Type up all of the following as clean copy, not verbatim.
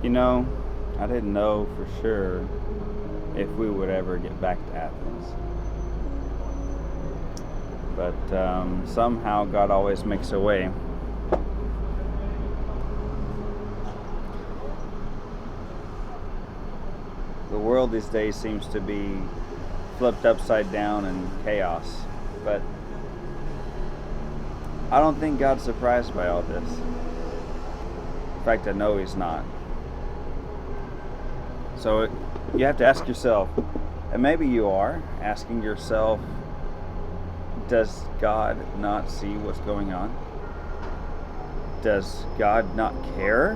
You know, I didn't know for sure if we would ever get back to Athens. But somehow God always makes a way. The world these days seems to be flipped upside down in chaos, but I don't think God's surprised by all this. In fact, I know He's not. So you have to ask yourself, and maybe you are asking yourself, does God not see what's going on? Does God not care?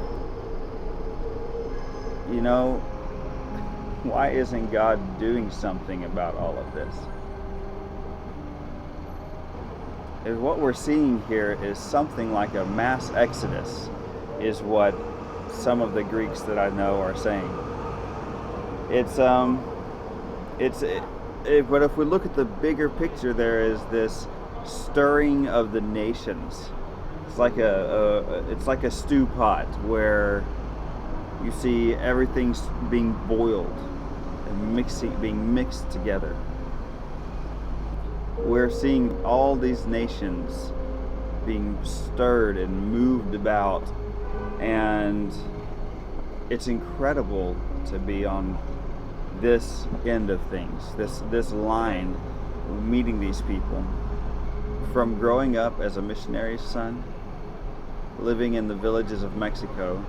You know, why isn't God doing something about all of this? If what we're seeing here is something like a mass exodus, is what some of the Greeks that I know are saying. But if we look at the bigger picture, there is this stirring of the nations. It's like a stew pot where you see everything's being boiled and being mixed together. We're seeing all these nations being stirred and moved about, and it's incredible to be on this end of things, this line, meeting these people. From growing up as a missionary's son, living in the villages of Mexico,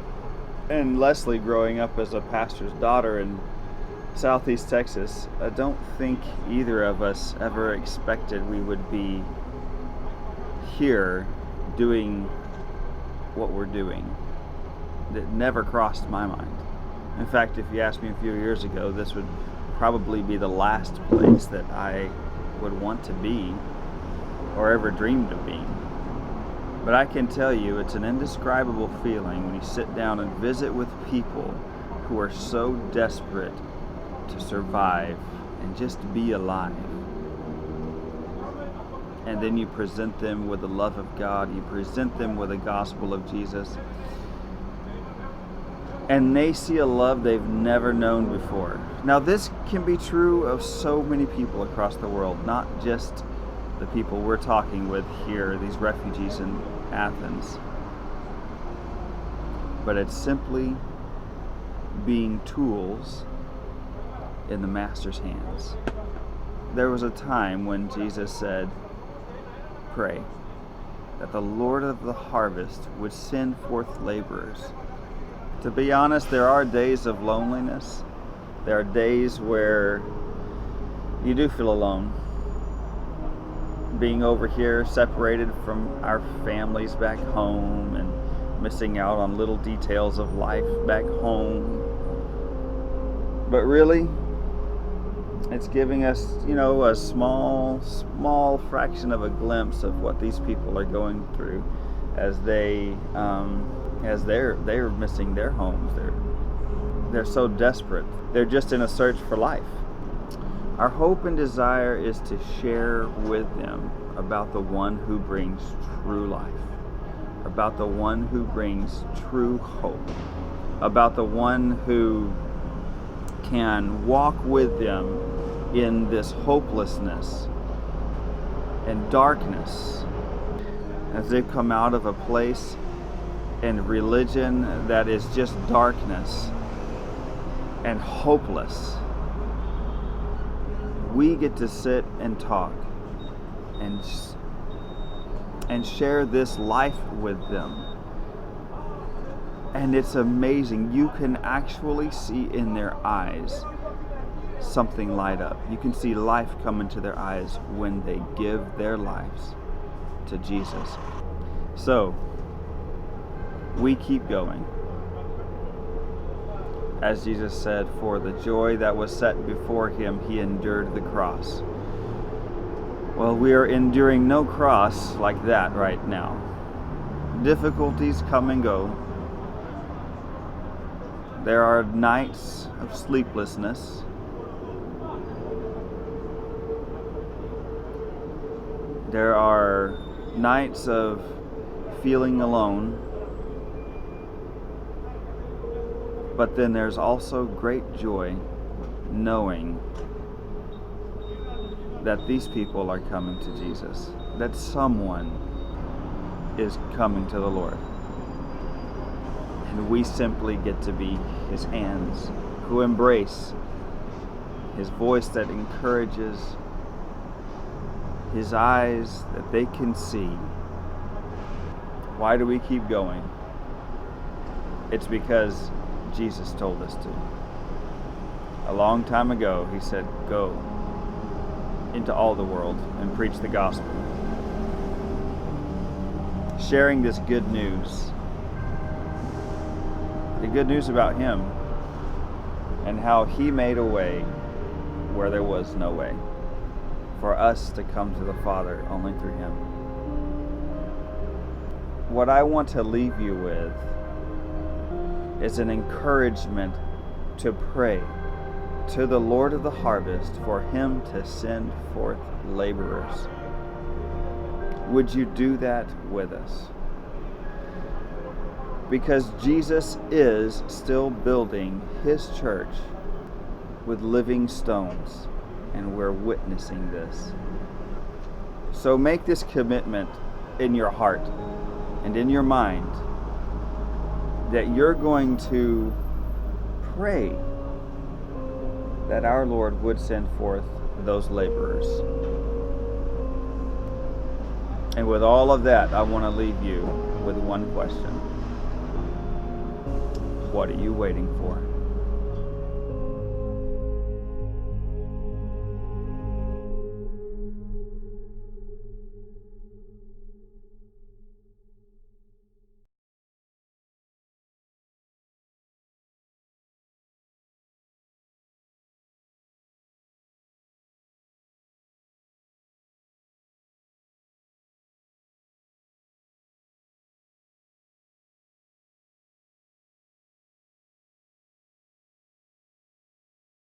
and Leslie growing up as a pastor's daughter in Southeast Texas, I don't think either of us ever expected we would be here doing what we're doing. It never crossed my mind. In fact, if you asked me a few years ago, this would probably be the last place that I would want to be or ever dreamed of being. But I can tell you, it's an indescribable feeling when you sit down and visit with people who are so desperate to survive and just be alive. And then you present them with the love of God, you present them with the gospel of Jesus, and they see a love they've never known before. Now, this can be true of so many people across the world, not just the people we're talking with here, these refugees in Athens. But it's simply being tools in the Master's hands. There was a time when Jesus said, "Pray that the Lord of the harvest would send forth laborers." To be honest, there are days of loneliness. There are days where you do feel alone. Being over here, separated from our families back home and missing out on little details of life back home. But really, it's giving us, a small fraction of a glimpse of what these people are going through as they're missing their homes. They're so desperate. They're just in a search for life. Our hope and desire is to share with them about the one who brings true life, about the one who brings true hope, about the one who can walk with them in this hopelessness and darkness as they've come out of a place and religion that is just darkness and hopeless. We get to sit and talk and share this life with them. And it's amazing. You can actually see in their eyes something light up. You can see life come into their eyes when they give their lives to Jesus. So, we keep going. As Jesus said, for the joy that was set before him, he endured the cross. Well, we are enduring no cross like that right now. Difficulties come and go. There are nights of sleeplessness. There are nights of feeling alone. But then there's also great joy knowing that these people are coming to Jesus, that someone is coming to the Lord. And we simply get to be his hands who embrace his voice that encourages, his eyes that they can see. Why do we keep going? It's because Jesus told us to. A long time ago, he said, go into all the world and preach the gospel. Sharing this good news. The good news about him and how he made a way where there was no way. For us to come to the Father only through him. What I want to leave you with is an encouragement to pray to the Lord of the harvest for him to send forth laborers. Would you do that with us? Because Jesus is still building his church with living stones, and we're witnessing this. So make this commitment in your heart and in your mind that you're going to pray that our Lord would send forth those laborers. And with all of that, I want to leave you with one question. What are you waiting for?